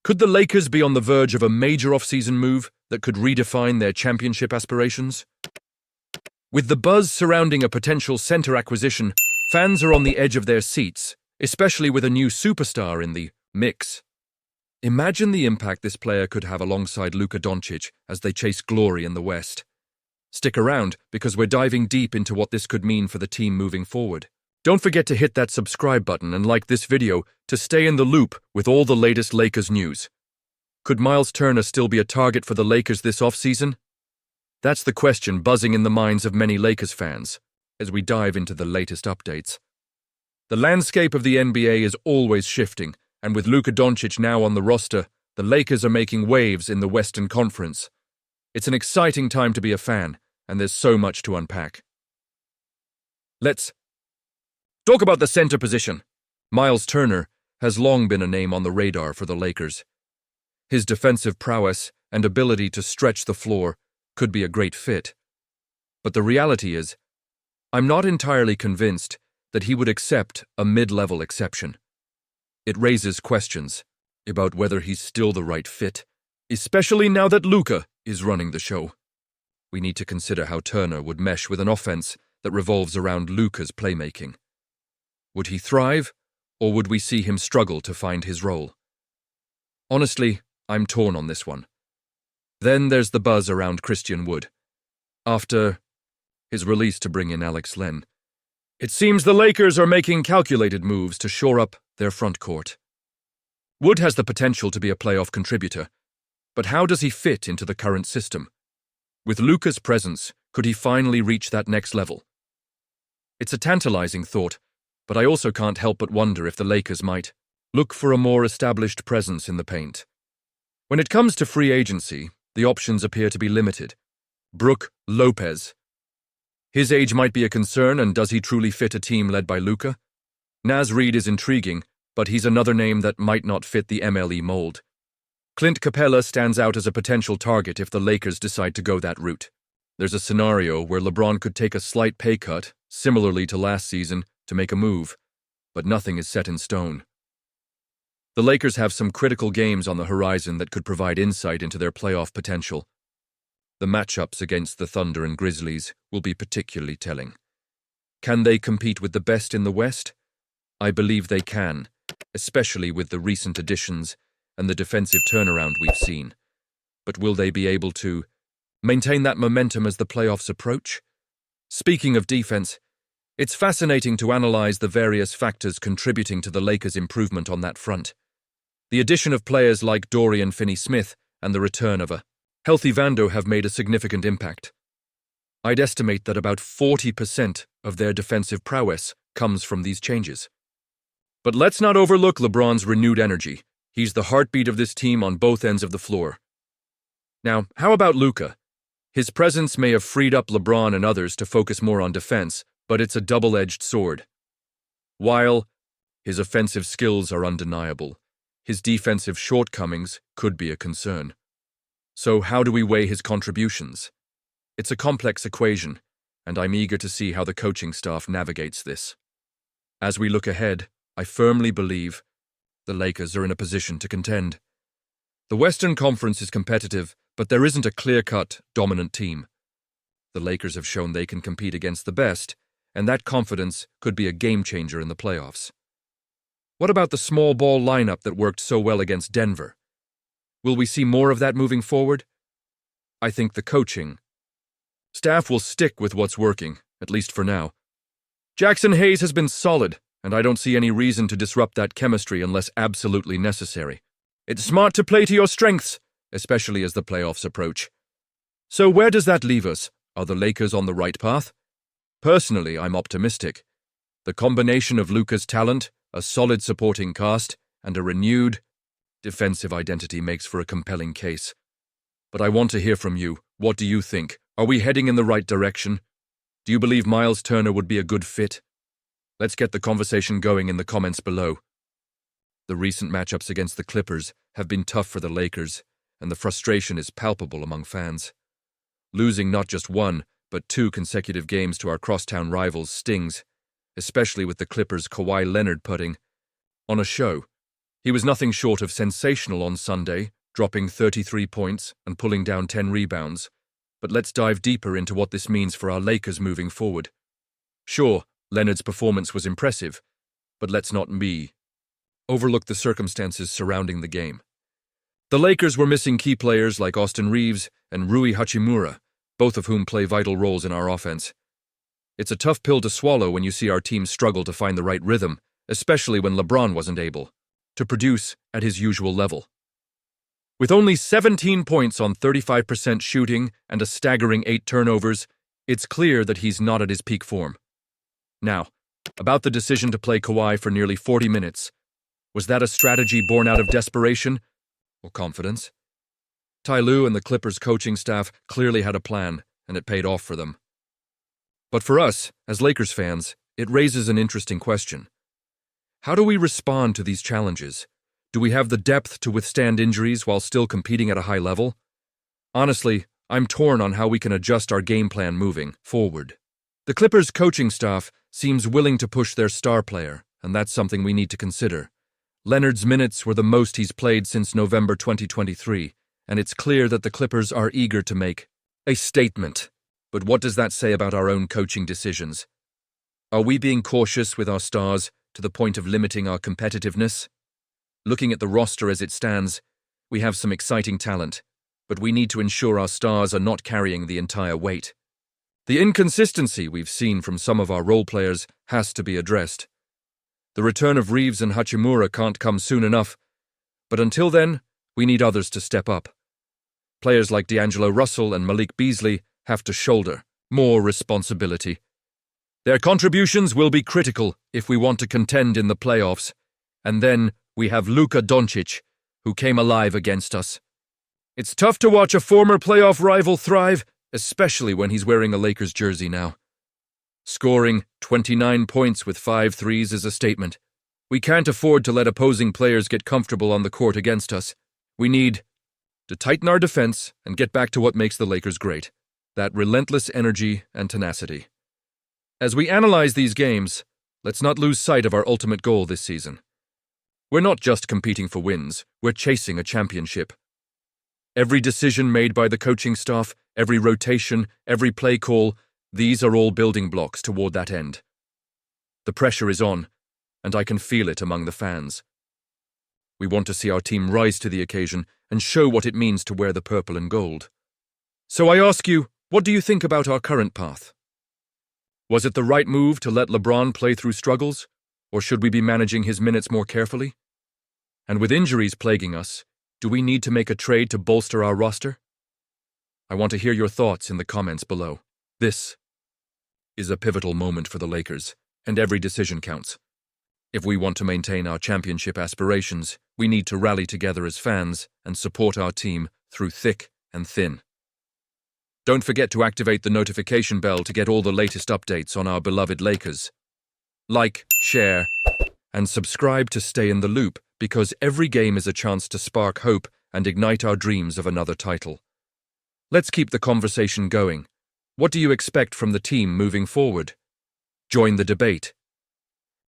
Could the Lakers be on the verge of a major offseason move that could redefine their championship aspirations? With the buzz surrounding a potential center acquisition, fans are on the edge of their seats, especially with a new superstar in the mix. Imagine the impact this player could have alongside Luka Doncic as they chase glory in the West. Stick around, because we're diving deep into what this could mean for the team moving forward. Don't forget to hit that subscribe button and like this video to stay in the loop with all the latest Lakers news. Could Miles Turner still be a target for the Lakers this offseason? That's the question buzzing in the minds of many Lakers fans as we dive into the latest updates. The landscape of the NBA is always shifting, and with Luka Doncic now on the roster, the Lakers are making waves in the Western Conference. It's an exciting time to be a fan, and there's so much to unpack. Let's talk about the center position. Miles Turner has long been a name on the radar for the Lakers. His defensive prowess and ability to stretch the floor could be a great fit. But the reality is, I'm not entirely convinced that he would accept a mid-level exception. It raises questions about whether he's still the right fit, especially now that Luka is running the show. We need to consider how Turner would mesh with an offense that revolves around Luka's playmaking. Would he thrive, or would we see him struggle to find his role? Honestly, I'm torn on this one. Then there's the buzz around Christian Wood. After his release to bring in Alex Len, it seems the Lakers are making calculated moves to shore up their front court. Wood has the potential to be a playoff contributor, but how does he fit into the current system? With Luka's presence, could he finally reach that next level? It's a tantalizing thought, but I also can't help but wonder if the Lakers might look for a more established presence in the paint. When it comes to free agency, the options appear to be limited. Brook Lopez. His age might be a concern, and does he truly fit a team led by Luka? Naz Reid is intriguing, but he's another name that might not fit the MLE mold. Clint Capella stands out as a potential target if the Lakers decide to go that route. There's a scenario where LeBron could take a slight pay cut, similarly to last season, to make a move, but nothing is set in stone. The Lakers have some critical games on the horizon that could provide insight into their playoff potential. The matchups against the Thunder and Grizzlies will be particularly telling. Can they compete with the best in the West? I believe they can, especially with the recent additions and the defensive turnaround we've seen. But will they be able to maintain that momentum as the playoffs approach? Speaking of defense, it's fascinating to analyze the various factors contributing to the Lakers' improvement on that front. The addition of players like Dorian Finney-Smith and the return of a healthy Vando have made a significant impact. I'd estimate that about 40% of their defensive prowess comes from these changes. But let's not overlook LeBron's renewed energy. He's the heartbeat of this team on both ends of the floor. Now, how about Luka? His presence may have freed up LeBron and others to focus more on defense, but it's a double-edged sword. While his offensive skills are undeniable, his defensive shortcomings could be a concern. So how do we weigh his contributions? It's a complex equation, and I'm eager to see how the coaching staff navigates this. As we look ahead, I firmly believe the Lakers are in a position to contend. The Western Conference is competitive, but there isn't a clear-cut, dominant team. The Lakers have shown they can compete against the best, and that confidence could be a game-changer in the playoffs. What about the small ball lineup that worked so well against Denver? Will we see more of that moving forward? I think the coaching staff will stick with what's working, at least for now. Jackson Hayes has been solid, and I don't see any reason to disrupt that chemistry unless absolutely necessary. It's smart to play to your strengths, especially as the playoffs approach. So where does that leave us? Are the Lakers on the right path? Personally, I'm optimistic. The combination of Luka's talent, a solid supporting cast, and a renewed defensive identity makes for a compelling case. But I want to hear from you. What do you think? Are we heading in the right direction? Do you believe Miles Turner would be a good fit? Let's get the conversation going in the comments below. The recent matchups against the Clippers have been tough for the Lakers, and the frustration is palpable among fans. Losing not just one, but 2 consecutive games to our crosstown rivals stings, especially with the Clippers' Kawhi Leonard putting on a show. He was nothing short of sensational on Sunday, dropping 33 points and pulling down 10 rebounds. But let's dive deeper into what this means for our Lakers moving forward. Sure, Leonard's performance was impressive, but let's not overlook the circumstances surrounding the game. The Lakers were missing key players like Austin Reeves and Rui Hachimura, both of whom play vital roles in our offense. It's a tough pill to swallow when you see our team struggle to find the right rhythm, especially when LeBron wasn't able to produce at his usual level. With only 17 points on 35% shooting and a staggering 8 turnovers, it's clear that he's not at his peak form. Now, about the decision to play Kawhi for nearly 40 minutes. Was that a strategy born out of desperation or confidence? Ty Lue and the Clippers coaching staff clearly had a plan, and it paid off for them. But for us, as Lakers fans, it raises an interesting question. How do we respond to these challenges? Do we have the depth to withstand injuries while still competing at a high level? Honestly, I'm torn on how we can adjust our game plan moving forward. The Clippers coaching staff seems willing to push their star player, and that's something we need to consider. Leonard's minutes were the most he's played since November 2023, and it's clear that the Clippers are eager to make a statement. But what does that say about our own coaching decisions? Are we being cautious with our stars to the point of limiting our competitiveness? Looking at the roster as it stands, we have some exciting talent, but we need to ensure our stars are not carrying the entire weight. The inconsistency we've seen from some of our role players has to be addressed. The return of Reeves and Hachimura can't come soon enough, but until then, we need others to step up. Players like D'Angelo Russell and Malik Beasley have to shoulder more responsibility. Their contributions will be critical if we want to contend in the playoffs. And then we have Luka Doncic, who came alive against us. It's tough to watch a former playoff rival thrive, especially when he's wearing a Lakers jersey now. Scoring 29 points with 5 threes is a statement. We can't afford to let opposing players get comfortable on the court against us. We need to tighten our defense and get back to what makes the Lakers great, that relentless energy and tenacity. As we analyze these games, let's not lose sight of our ultimate goal this season. We're not just competing for wins, we're chasing a championship. Every decision made by the coaching staff, every rotation, every play call, these are all building blocks toward that end. The pressure is on, and I can feel it among the fans. We want to see our team rise to the occasion and show what it means to wear the purple and gold. So I ask you, what do you think about our current path? Was it the right move to let LeBron play through struggles, or should we be managing his minutes more carefully? And with injuries plaguing us, do we need to make a trade to bolster our roster? I want to hear your thoughts in the comments below. This is a pivotal moment for the Lakers, and every decision counts. If we want to maintain our championship aspirations, we need to rally together as fans and support our team through thick and thin. Don't forget to activate the notification bell to get all the latest updates on our beloved Lakers. Like, share, and subscribe to stay in the loop, because every game is a chance to spark hope and ignite our dreams of another title. Let's keep the conversation going. What do you expect from the team moving forward? Join the debate.